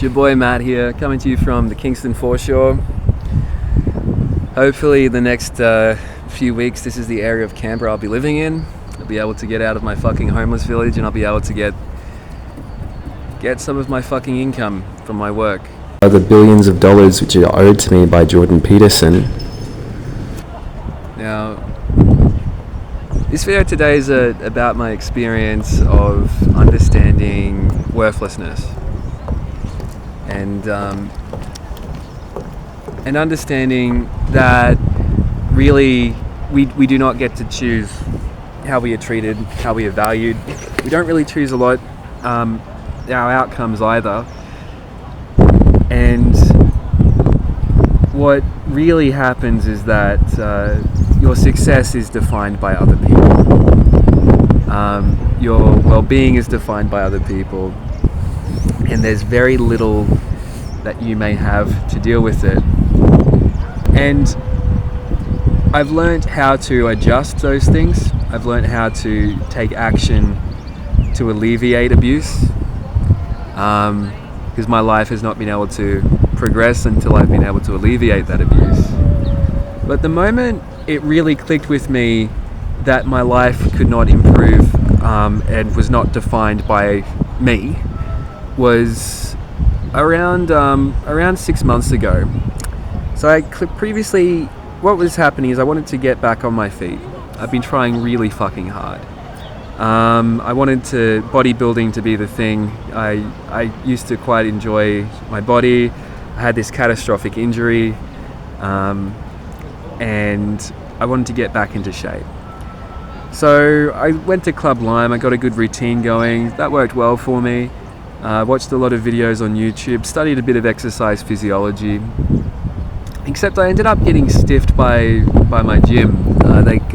It's your boy Matt here, coming to you from the Kingston foreshore. Hopefully the next few weeks this is the area of Canberra I'll be living in. I'll be able to get out of my fucking homeless village and I'll be able to get some of my fucking income from my work. The billions of dollars which are owed to me by Jordan Peterson. Now, this video today is about my experience of understanding worthlessness and understanding that really we do not get to choose how we are treated, how we are valued. We don't really choose a lot our outcomes either. And what really happens is that your success is defined by other people. Your well-being is defined by other people. And there's very little that you may have to deal with it. And I've learned how to adjust those things. I've learned how to take action to alleviate abuse. Because my life has not been able to progress until I've been able to alleviate that abuse. But the moment it really clicked with me that my life could not improve and was not defined by me was around 6 months ago. So previously, what was happening is I wanted to get back on my feet. I've been trying really fucking hard. I wanted bodybuilding to be the thing. I used to quite enjoy my body. I had this catastrophic injury, and I wanted to get back into shape. So I went to Club Lime. I got a good routine going. That worked well for me. Watched a lot of videos on YouTube, studied a bit of exercise physiology. Except I ended up getting stiffed by my gym.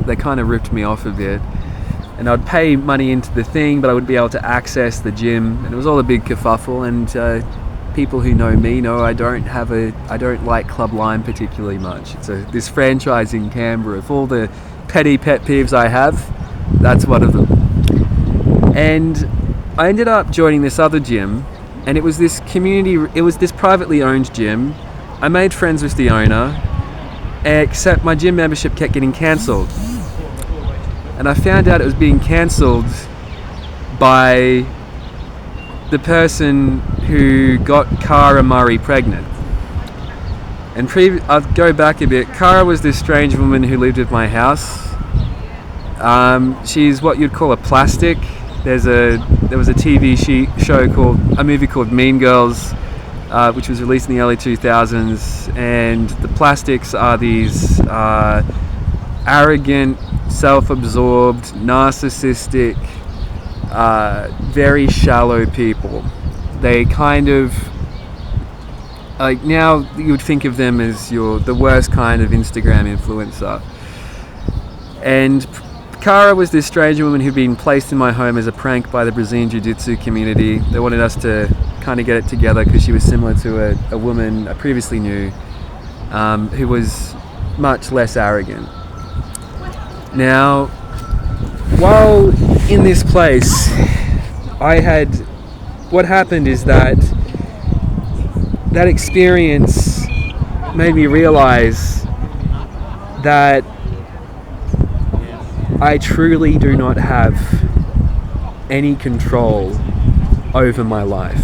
They kind of ripped me off a bit. And I'd pay money into the thing, but I wouldn't be able to access the gym. And it was all a big kerfuffle. And people who know me know I don't like Club Lime particularly much. It's this franchise in Canberra. Of all the petty pet peeves I have, that's one of them. And I ended up joining this other gym, and it was this privately owned gym. I made friends with the owner, except my gym membership kept getting cancelled. And I found out it was being cancelled by the person who got Cara Murray pregnant. And I'll go back a bit. Cara was this strange woman who lived at my house. She's what you'd call a plastic. There was a movie called Mean Girls, which was released in the early 2000s, and the plastics are these arrogant, self-absorbed, narcissistic, very shallow people. They kind of now you would think of them as the worst kind of Instagram influencer. And Cara was this strange woman who'd been placed in my home as a prank by the Brazilian Jiu-Jitsu community. They wanted us to kind of get it together because she was similar to a woman I previously knew who was much less arrogant. Now, while in this place, what happened is that experience made me realize that I truly do not have any control over my life.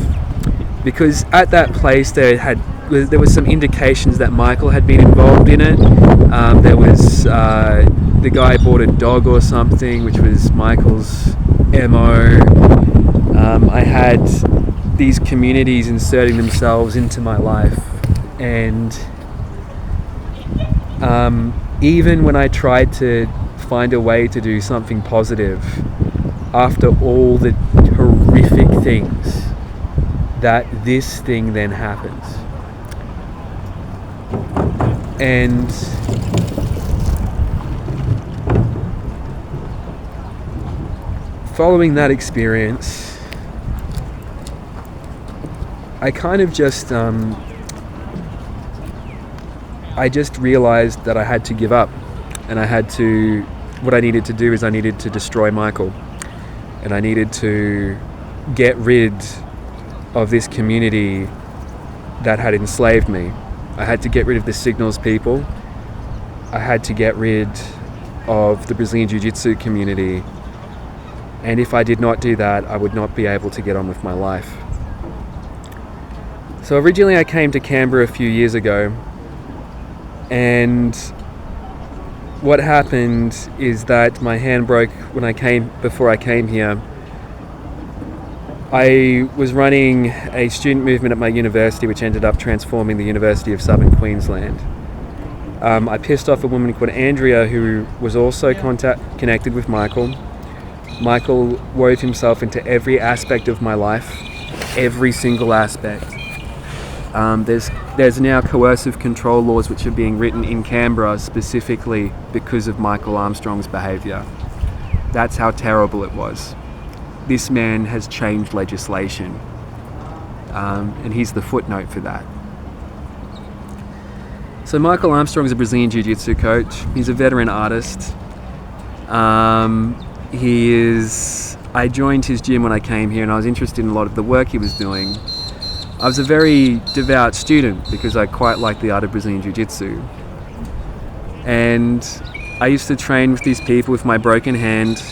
Because at that place there was some indications that Michael had been involved in it. There was the guy bought a dog or something, which was Michael's MO. I had these communities inserting themselves into my life, and even when I tried to find a way to do something positive after all the horrific things, that this thing then happens. And following that experience, I kind of just realized that I had to give up, and what I needed to do is I needed to destroy Michael, and I needed to get rid of this community that had enslaved me. I had to get rid of the signals people. I had to get rid of the Brazilian Jiu-Jitsu community. And if I did not do that, I would not be able to get on with my life. So originally I came to Canberra a few years ago, and what happened is that my hand broke before I came here. I was running a student movement at my university which ended up transforming the University of Southern Queensland. I pissed off a woman called Andrea who was also connected with Michael. Michael wove himself into every aspect of my life, every single aspect. There's now coercive control laws which are being written in Canberra specifically because of Michael Armstrong's behaviour. That's how terrible it was. This man has changed legislation, and he's the footnote for that. So Michael Armstrong is a Brazilian Jiu-Jitsu coach. He's a veteran artist. I joined his gym when I came here, and I was interested in a lot of the work he was doing. I was a very devout student because I quite liked the art of Brazilian Jiu-Jitsu. And I used to train with these people with my broken hand.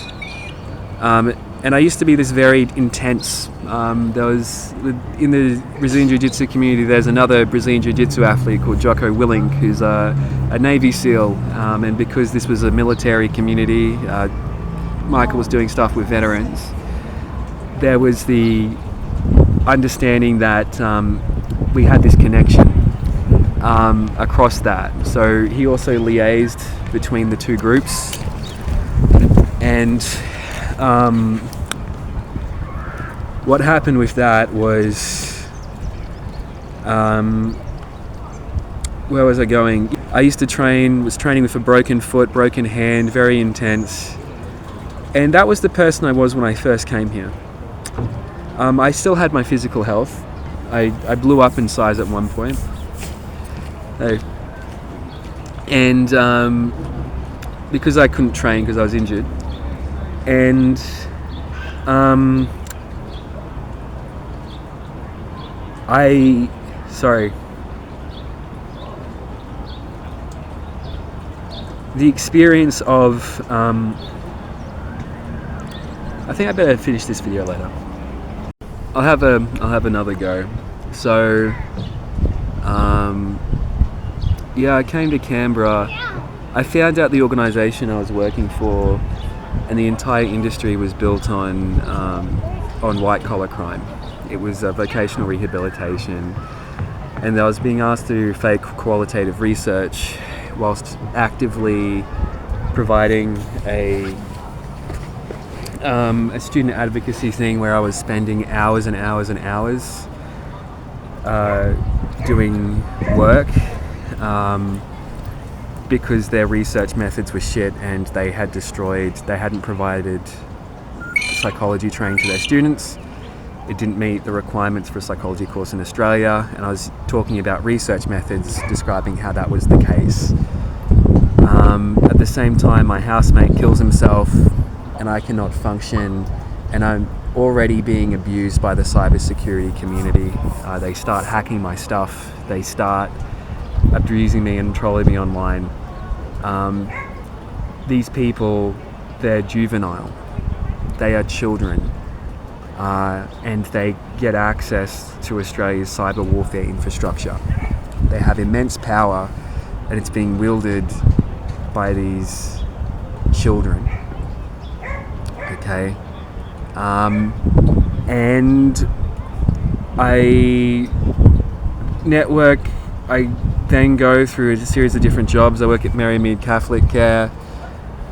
And I used to be this very intense. In the Brazilian Jiu-Jitsu community, there's another Brazilian Jiu-Jitsu athlete called Jocko Willink, who's a Navy SEAL. And because this was a military community, Michael was doing stuff with veterans. There was the understanding that we had this connection across that. So he also liaised between the two groups. And what happened with that was, where was I going? I used to was training with a broken foot, broken hand, very intense. And that was the person I was when I first came here. I still had my physical health. I blew up in size at one point. And because I couldn't train because I was injured. And the experience of I think I better finish this video later. I'll have another go. So I came to Canberra. I found out the organisation I was working for, and the entire industry was built on white collar crime. It was vocational rehabilitation, and I was being asked to do fake qualitative research whilst actively providing a student advocacy thing where I was spending hours and hours and hours doing work because their research methods were shit and they hadn't provided psychology training to their students. It didn't meet the requirements for a psychology course in Australia, and I was talking about research methods, describing how that was the case. At the same time, my housemate kills himself and I cannot function, and I'm already being abused by the cybersecurity community. They start hacking my stuff, they start abusing me and trolling me online. These people, they're juvenile, they are children, and they get access to Australia's cyber warfare infrastructure. They have immense power, and it's being wielded by these children. Okay, and I then go through a series of different jobs. I work at Marymead Catholic Care.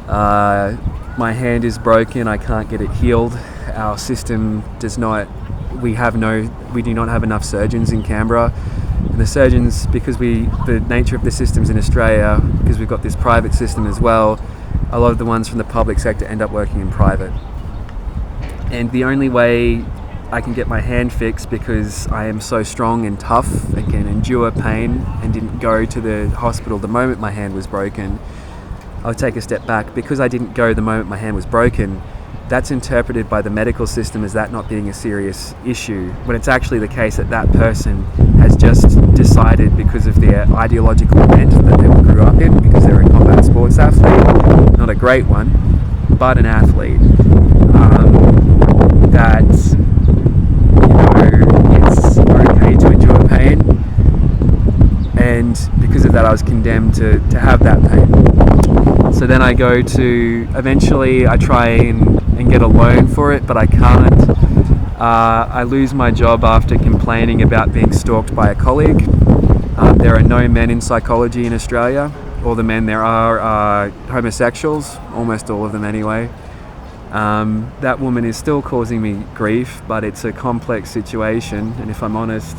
My hand is broken, I can't get it healed. Our system does not, we do not have enough surgeons in Canberra. And the surgeons, because the nature of the systems in Australia, because we've got this private system as well, a lot of the ones from the public sector end up working in private. And the only way I can get my hand fixed, because I am so strong and tough and can endure pain and didn't go to the hospital the moment my hand was broken, I'll take a step back. Because I didn't go the moment my hand was broken, that's interpreted by the medical system as that not being a serious issue, when it's actually the case that that person has just decided, because of their ideological bent that they grew up in, because they're a combat sports athlete, not a great one, but an athlete, that, it's okay to endure pain, and because of that I was condemned to have that pain. So then I go to, eventually I try and get a loan for it, but I can't. I lose my job after complaining about being stalked by a colleague. There are no men in psychology in Australia. All the men there are homosexuals, almost all of them anyway. That woman is still causing me grief, but it's a complex situation, and if I'm honest,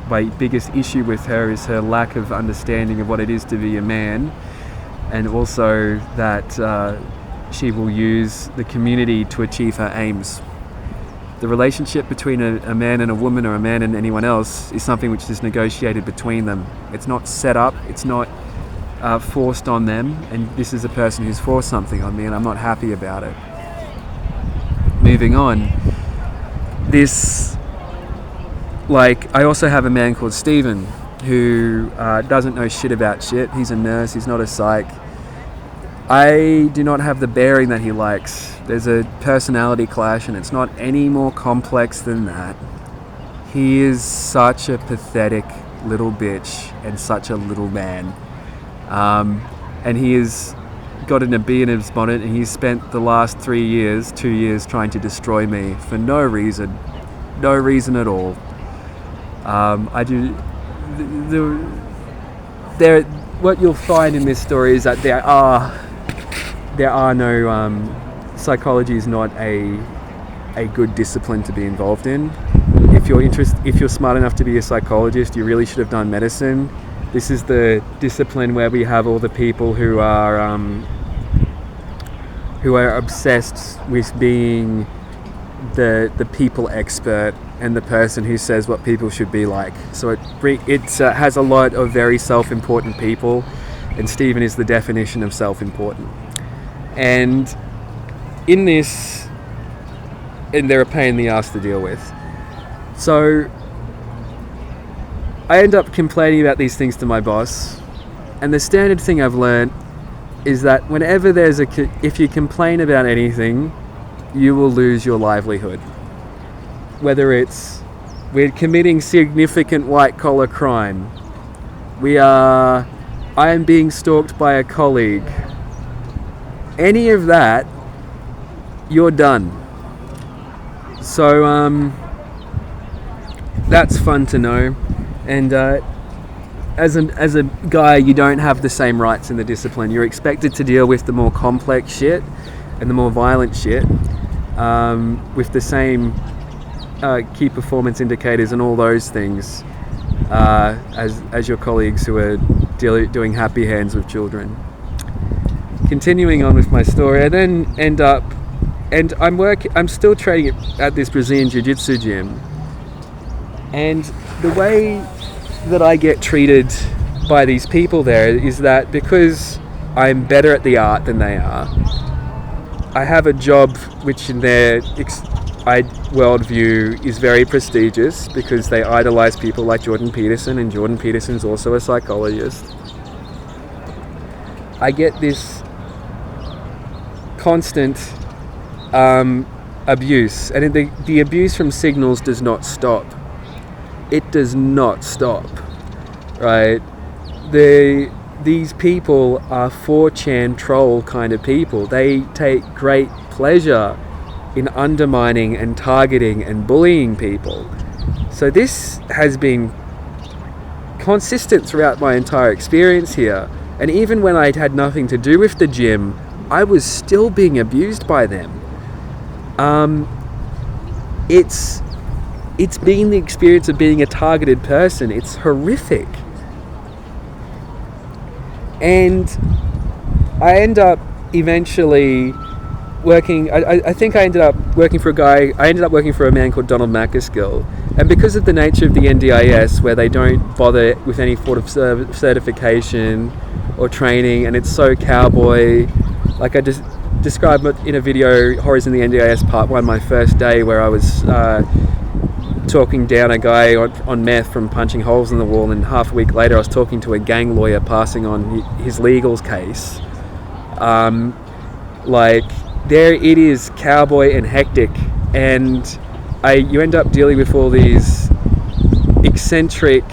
my biggest issue with her is her lack of understanding of what it is to be a man, and also that she will use the community to achieve her aims. The relationship between a man and a woman, or a man and anyone else, is something which is negotiated between them. It's not set up, it's not forced on them, and this is a person who's forced something on me, and I'm not happy about it. Moving on, I also have a man called Stephen who doesn't know shit about shit. He's a nurse, he's not a psych. I do not have the bearing that he likes. There's a personality clash, and it's not any more complex than that. He is such a pathetic little bitch and such a little man. And he has gotten a bee in his bonnet, and he's spent the last 2 years trying to destroy me for no reason at all. What you'll find in this story is that there are no, psychology is not a good discipline to be involved in. If you're smart enough to be a psychologist, you really should have done medicine. This is the discipline where we have all the people who are obsessed with being the people expert and the person who says what people should be like. So it has a lot of very self-important people, and Stephen is the definition of self-important. And in this, and they're a pain in the ass to deal with. So I end up complaining about these things to my boss, and the standard thing I've learned is that whenever if you complain about anything, you will lose your livelihood. Whether we're committing significant white-collar crime, I am being stalked by a colleague, any of that, you're done. So that's fun to know. And as a guy, you don't have the same rights in the discipline. You're expected to deal with the more complex shit and the more violent shit with the same key performance indicators and all those things as your colleagues who are doing happy hands with children. Continuing on with my story, I then end up, and I'm still training at this Brazilian Jiu-Jitsu gym, and the way that I get treated by these people there is that because I'm better at the art than they are, I have a job which in their worldview is very prestigious, because they idolize people like Jordan Peterson, and Jordan Peterson's also a psychologist. I get this constant abuse, and the abuse from signals does not stop. It does not stop, right? These people are 4chan troll kind of people. They take great pleasure in undermining and targeting and bullying people. So this has been consistent throughout my entire experience here. And even when I'd had nothing to do with the gym, I was still being abused by them. It's been the experience of being a targeted person. It's horrific. And I end up eventually working, I think I ended up working for a man called Donald Macaskill. And because of the nature of the NDIS, where they don't bother with any sort of certification or training, and it's so cowboy, described in a video, Horrors in the NDIS Part 1, my first day, where I was talking down a guy on meth from punching holes in the wall, and half a week later I was talking to a gang lawyer passing on his legals case. Like, there it is, cowboy and hectic, and you end up dealing with all these eccentric,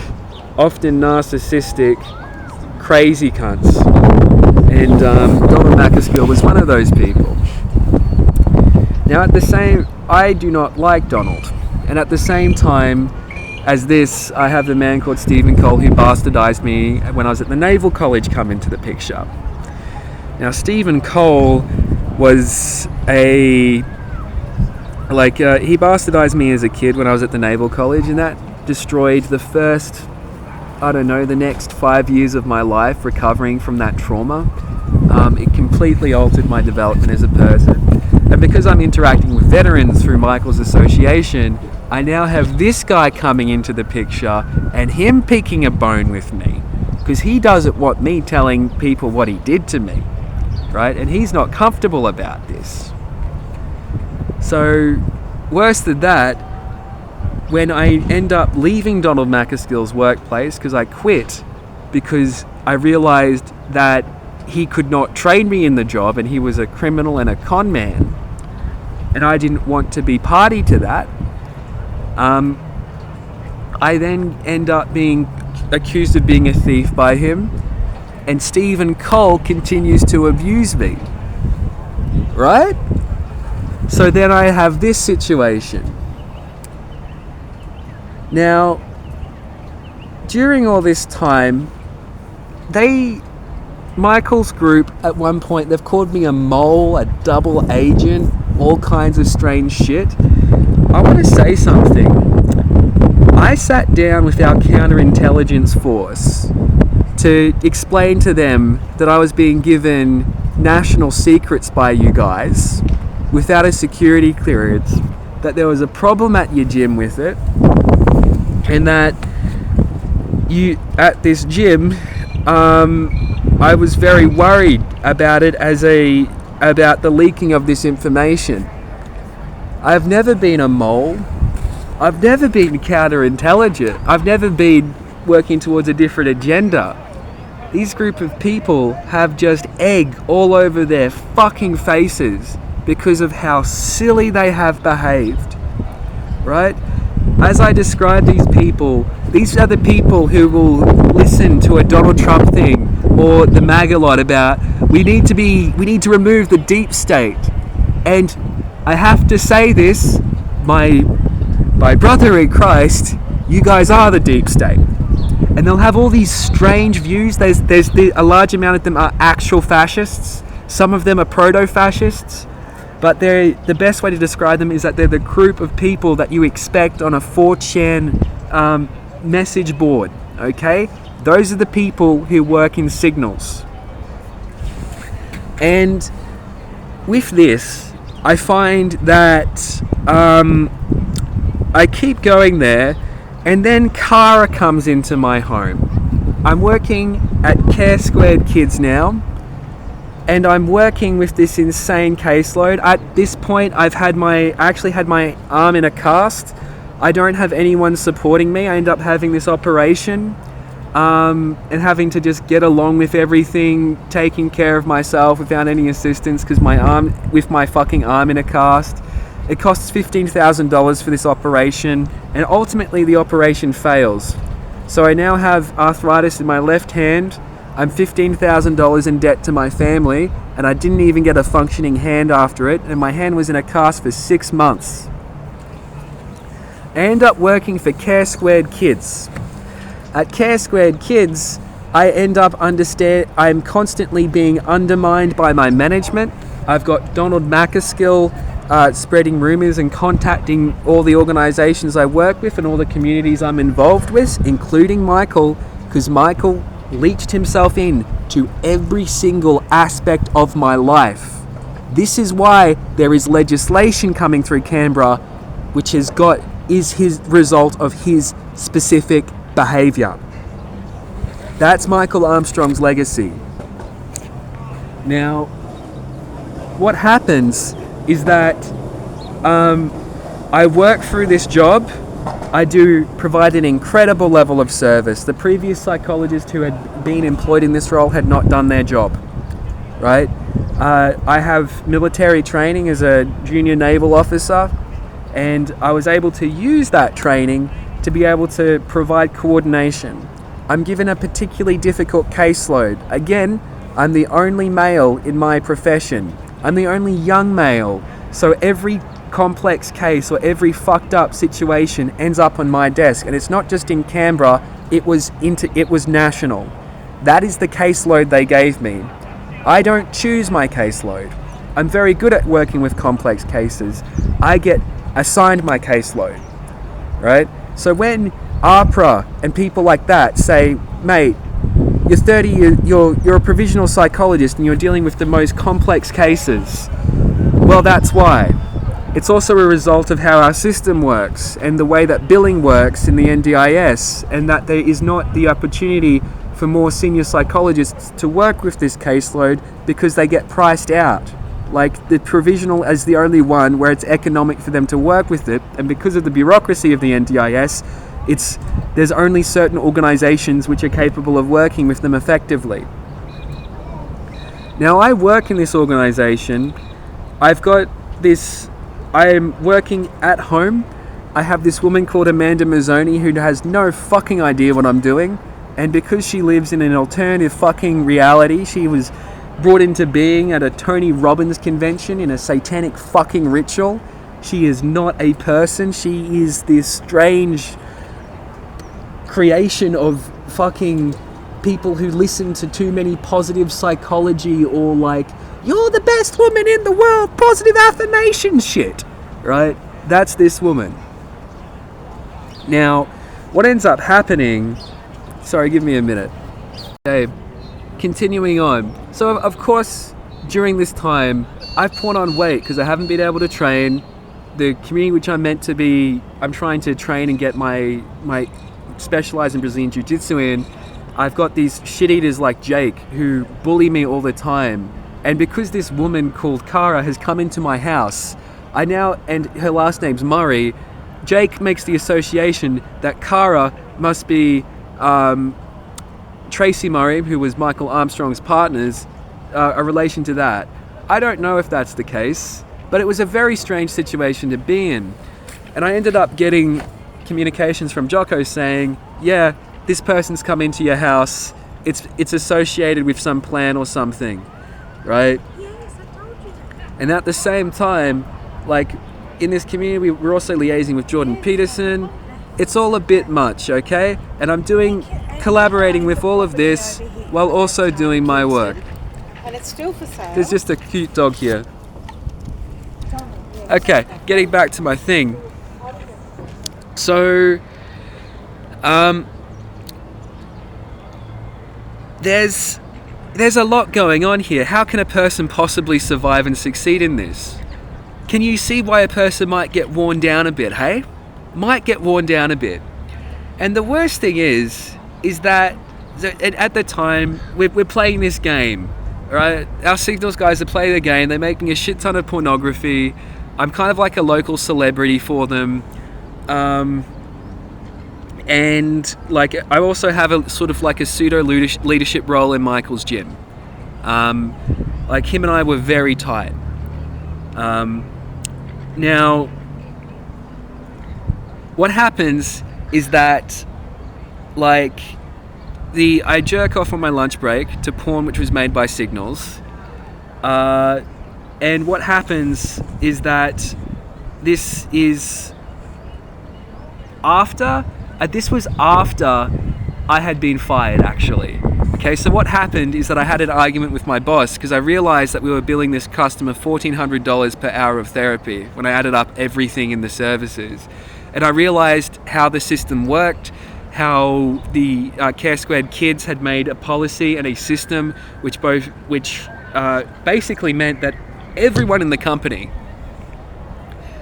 often narcissistic, crazy cunts. And Donald Macaskill was one of those people. Now, I do not like Donald. And at the same time as this, I have the man called Stephen Cole who bastardized me when I was at the Naval College come into the picture. Now, Stephen Cole was he bastardized me as a kid when I was at the Naval College, and that destroyed the next 5 years of my life recovering from that trauma. It completely altered my development as a person. And because I'm interacting with veterans through Michael's association, I now have this guy coming into the picture and him picking a bone with me, because he doesn't want me telling people what he did to me, right? And he's not comfortable about this. So, worse than that, when I end up leaving Donald Macaskill's workplace, because I quit because I realized that he could not train me in the job and he was a criminal and a con man, and I didn't want to be party to that, I then end up being accused of being a thief by him, and Stephen Cole continues to abuse me, right? So then I have this situation. Now, during all this time, Michael's group, at one point, they've called me a mole, a double agent, all kinds of strange shit. I want to say something. I sat down with our counterintelligence force to explain to them that I was being given national secrets by you guys without a security clearance, that there was a problem at your gym with it, and that at this gym, I was very worried about it about the leaking of this information. I've never been a mole. I've never been counterintelligent. I've never been working towards a different agenda. These group of people have just egg all over their fucking faces because of how silly they have behaved, right? As I describe these people, these are the people who will listen to a Donald Trump thing or the MAGA lot about we need to remove the deep state. And I have to say this, my brother in Christ, you guys are the deep state. And they'll have all these strange views. There's a large amount of them are actual fascists. Some of them are proto-fascists. But the best way to describe them is that they're the group of people that you expect on a 4chan message board, okay? Those are the people who work in signals. And with this, I find that I keep going there, and then Kara comes into my home. I'm working at Care Squared Kids now, and I'm working with this insane caseload. At this point, I actually had my arm in a cast. I don't have anyone supporting me. I end up having this operation and having to just get along with everything, taking care of myself without any assistance because with my fucking arm in a cast. It costs $15,000 for this operation, and ultimately the operation fails. So I now have arthritis in my left hand. I'm $15,000 in debt to my family, and I didn't even get a functioning hand after it, and my hand was in a cast for 6 months. I end up working for Care Squared Kids. At Care Squared Kids, I end up I'm constantly being undermined by my management. I've got Donald Macaskill spreading rumours and contacting all the organisations I work with and all the communities I'm involved with, including Michael, because Michael leached himself in to every single aspect of my life. This is why there is legislation coming through Canberra which is his result of his specific behaviour. That's Michael Armstrong's legacy. Now, what happens is that I work through this job. I do provide an incredible level of service. The previous psychologist who had been employed in this role had not done their job, right? I have military training as a junior naval officer, and I was able to use that training to be able to provide coordination. I'm given a particularly difficult caseload. Again, I'm the only male in my profession. I'm the only young male. So every complex case or every fucked up situation ends up on my desk. And it's not just in Canberra, it was national. That is the caseload they gave me. I don't choose my caseload. I'm very good at working with complex cases. I get assigned my caseload, right? So when APRA and people like that say, mate, you're 30, you're a provisional psychologist and you're dealing with the most complex cases, well, that's why. It's also a result of how our system works and the way that billing works in the NDIS, and that there is not the opportunity for more senior psychologists to work with this caseload because they get priced out. Like the provisional is the only one where it's economic for them to work with it, and because of the bureaucracy of the NDIS, there's only certain organizations which are capable of working with them effectively. Now I work in this organization. I'm working at home. I have this woman called Amanda Mazzoni who has no fucking idea what I'm doing, and because she lives in an alternative fucking reality, she was brought into being at a Tony Robbins convention in a satanic fucking ritual. She is not a person. She is this strange creation of fucking people who listen to too many positive psychology or like, you're the best woman in the world, positive affirmation shit, right? That's this woman. Now, what ends up happening, sorry, give me a minute. Okay, continuing on. So, of course, during this time, I've put on weight because I haven't been able to train. The community which I'm meant to be, I'm trying to train and get my specialize in Brazilian Jiu-Jitsu in. I've got these shit-eaters like Jake who bully me all the time. And because this woman called Cara has come into my house, and her last name's Murray, Jake makes the association that Cara must be Tracy Murray, who was Michael Armstrong's partners, a relation to that. I don't know if that's the case, but it was a very strange situation to be in. And I ended up getting communications from Jocko saying, yeah, this person's come into your house, it's associated with some plan or something, right? Yes, I told you that. And at the same time, like in this community, we're also liaising with Jordan Peterson. It's all a bit much, okay? And I'm collaborating with all of this while also doing my work. And it's still for sale. There's just a cute dog here. Okay, getting back to my thing. So, there's a lot going on here. How can a person possibly survive and succeed in this? Can you see why a person might get worn down a bit, hey? Might get worn down a bit. And the worst thing is that at the time, we're playing this game, right? Our signals guys are playing the game. They're making a shit ton of pornography. I'm kind of like a local celebrity for them. And like I also have a sort of like a pseudo leadership role in Michael's gym. Like him and I were very tight. Now, what happens is that like I jerk off on my lunch break to porn which was made by Signals. And what happens is that this was after I had been fired, actually. Okay, so what happened is that I had an argument with my boss because I realized that we were billing this customer $1,400 per hour of therapy when I added up everything in the services. And I realized how the system worked, how the Care Squared kids had made a policy and a system which basically meant that everyone in the company,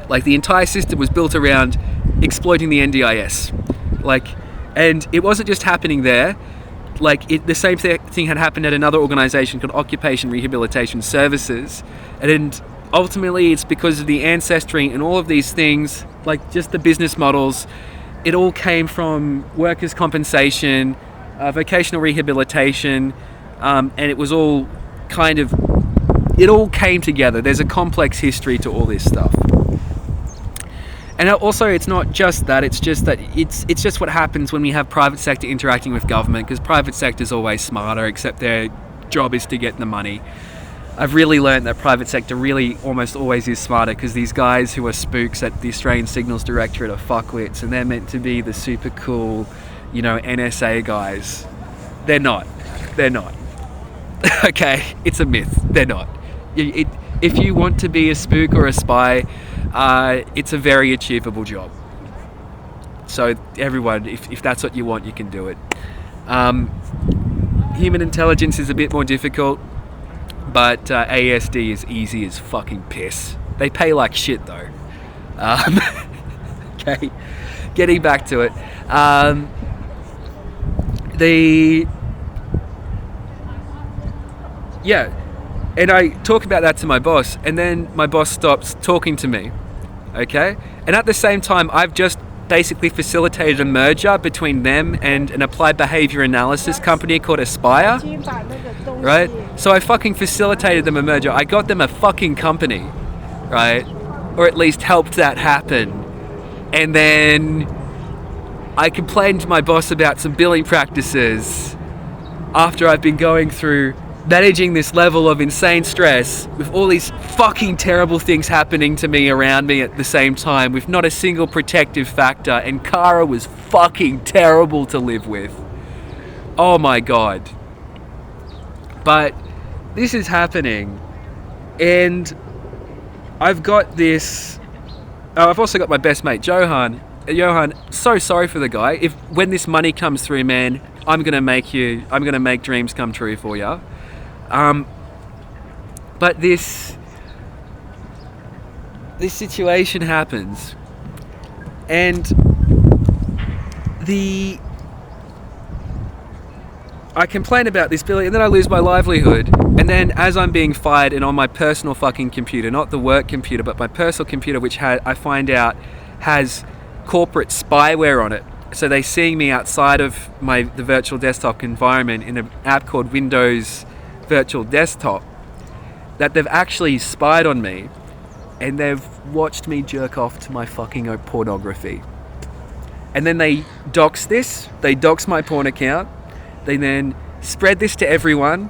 like the entire system was built around exploiting the NDIS. And it wasn't just happening there. the same thing had happened at another organization called Occupation Rehabilitation Services, and ultimately it's because of the ancestry and all of these things, like just the business models. It all came from workers' compensation, vocational rehabilitation, and it was all it all came together. There's a complex history to all this stuff. And also, it's not just that, it's just what happens when we have private sector interacting with government, because private sector is always smarter, except their job is to get the money. I've really learned that private sector really almost always is smarter, because these guys who are spooks at the Australian Signals Directorate are fuckwits, and they're meant to be the super cool, NSA guys. They're not. Okay, it's a myth. They're not. If you want to be a spook or a spy, it's a very achievable job. So everyone, if that's what you want, you can do it. Human intelligence is a bit more difficult, but ASD is easy as fucking piss. They pay like shit though. Okay, getting back to it. And I talk about that to my boss, and then my boss stops talking to me, okay? And at the same time, I've just basically facilitated a merger between them and an applied behavior analysis company called Aspire, right? So I fucking facilitated them a merger. I got them a fucking company, right? Or at least helped that happen. And then I complained to my boss about some billing practices after I've been going through managing this level of insane stress with all these fucking terrible things happening to me around me at the same time with not a single protective factor, and Kara was fucking terrible to live with. Oh my god. But this is happening, and I've got this... I've also got my best mate, Johan. Johan, so sorry for the guy. When this money comes through, man, I'm gonna make dreams come true for you. But this situation happens, and I complain about this billing, and then I lose my livelihood, and then as I'm being fired, and on my personal fucking computer, not the work computer, but my personal computer, which I find out has corporate spyware on it, so they seeing me outside of the virtual desktop environment in an app called Windows Virtual Desktop, that they've actually spied on me, and they've watched me jerk off to my fucking pornography. And then they dox my porn account, they then spread this to everyone,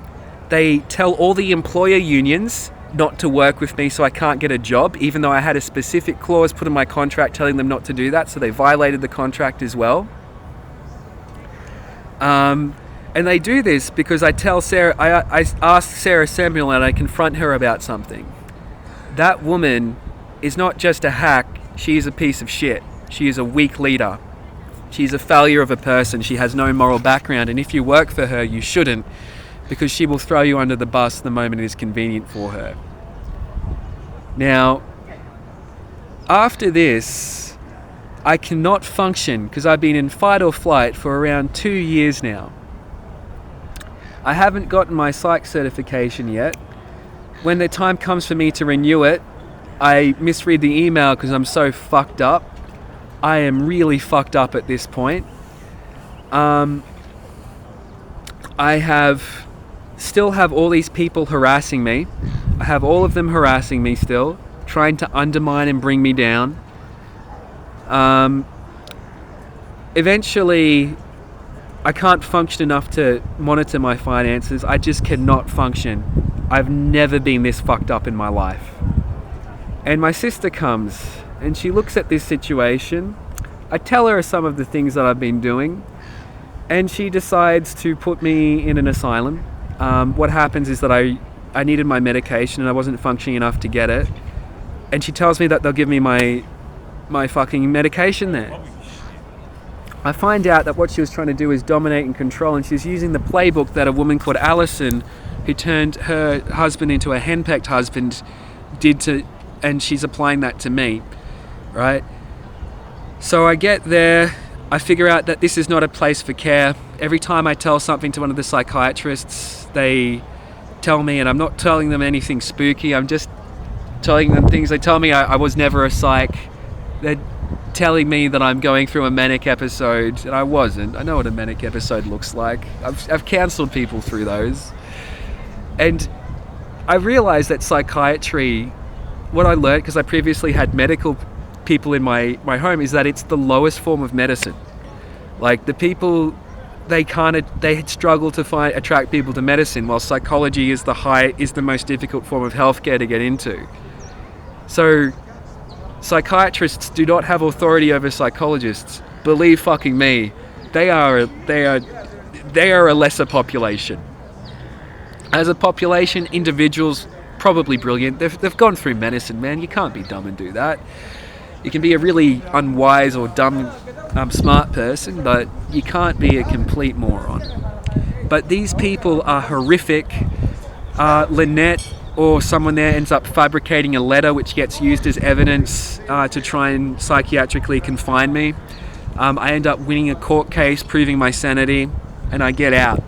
they tell all the employer unions not to work with me so I can't get a job, even though I had a specific clause put in my contract telling them not to do that, so they violated the contract as well. And they do this because I tell Sarah, I ask Sarah Samuel and I confront her about something. That woman is not just a hack, she is a piece of shit. She is a weak leader. She's a failure of a person. She has no moral background, and if you work for her, you shouldn't, because she will throw you under the bus the moment it is convenient for her. Now, after this, I cannot function because I've been in fight or flight for around 2 years now. I haven't gotten my psych certification yet. When the time comes for me to renew it, I misread the email because I'm so fucked up. I am really fucked up at this point. I still have all these people harassing me. I have all of them harassing me still, trying to undermine and bring me down. Eventually, I can't function enough to monitor my finances. I just cannot function. I've never been this fucked up in my life. And my sister comes and she looks at this situation. I tell her some of the things that I've been doing, and she decides to put me in an asylum. What happens is that I needed my medication and I wasn't functioning enough to get it. And she tells me that they'll give me my fucking medication there. I find out that what she was trying to do is dominate and control, and she's using the playbook that a woman called Alison, who turned her husband into a henpecked husband, and she's applying that to me, right? So I get there, I figure out that this is not a place for care. Every time I tell something to one of the psychiatrists, they tell me, and I'm not telling them anything spooky, I'm just telling them things. They tell me I was never a psych. They're telling me that I'm going through a manic episode, and I wasn't. I know what a manic episode looks like. I've counselled people through those. And I realised that psychiatry, what I learned, because I previously had medical people in my home, is that it's the lowest form of medicine. Like, the people, they struggle to attract people to medicine, while psychology is the most difficult form of healthcare to get into. So psychiatrists do not have authority over psychologists. Believe fucking me, they are a lesser population. As a population, individuals, probably brilliant. They've gone through medicine, man. You can't be dumb and do that. You can be a really unwise or dumb, smart person, but you can't be a complete moron. But these people are horrific. Lynette or someone there ends up fabricating a letter which gets used as evidence to try and psychiatrically confine me. I end up winning a court case, proving my sanity, and I get out.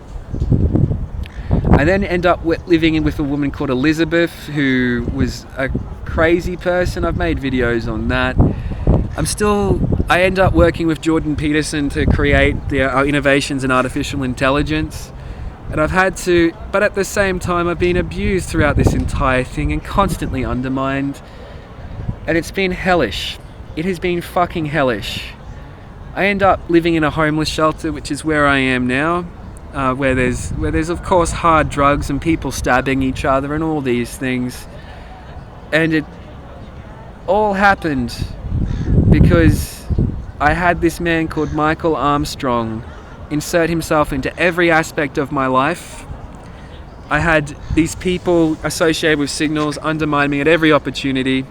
I then end up living with a woman called Elizabeth, who was a crazy person. I've made videos on that. I end up working with Jordan Peterson to create our innovations in artificial intelligence. And but at the same time, I've been abused throughout this entire thing and constantly undermined. And it's been hellish. It has been fucking hellish. I end up living in a homeless shelter, which is where I am now. Where there's of course hard drugs and people stabbing each other and all these things. And it all happened because I had this man called Michael Armstrong insert himself into every aspect of my life. I had these people associated with Signals undermine me at every opportunity.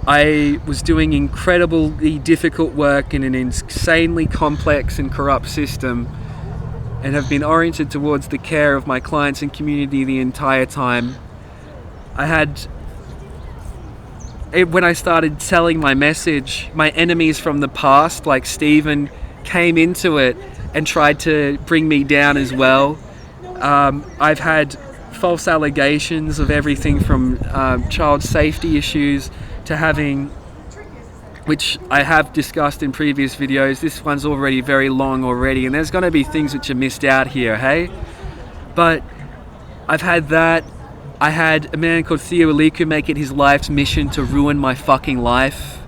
I was doing incredibly difficult work in an insanely complex and corrupt system, and have been oriented towards the care of my clients and community the entire time. When I started telling my message, my enemies from the past, like Stephen, came into it and tried to bring me down as well. I've had false allegations of everything from child safety issues to having, which I have discussed in previous videos. This one's already very long already, and there's going to be things which are missed out here, hey? But I've had that. I had a man called Theo Aliku make it his life's mission to ruin my fucking life,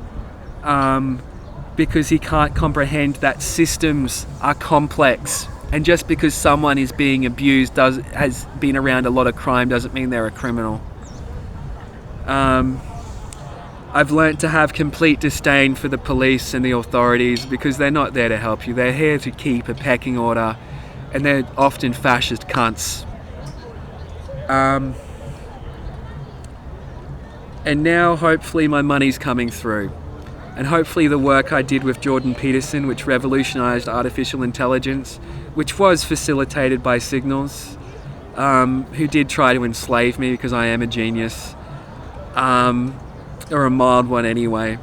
because he can't comprehend that systems are complex, and just because someone is being abused has been around a lot of crime doesn't mean they're a criminal. I've learnt to have complete disdain for the police and the authorities, because they're not there to help you. They're here to keep a pecking order, and they're often fascist cunts. And now hopefully my money's coming through, and hopefully the work I did with Jordan Peterson, which revolutionized artificial intelligence, which was facilitated by Signals, who did try to enslave me because I am a genius, or a mild one anyway.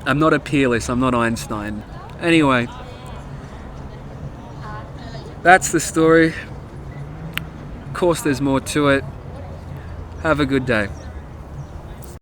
I'm not a peerless, I'm not Einstein. Anyway, that's the story. Of course there's more to it. Have a good day.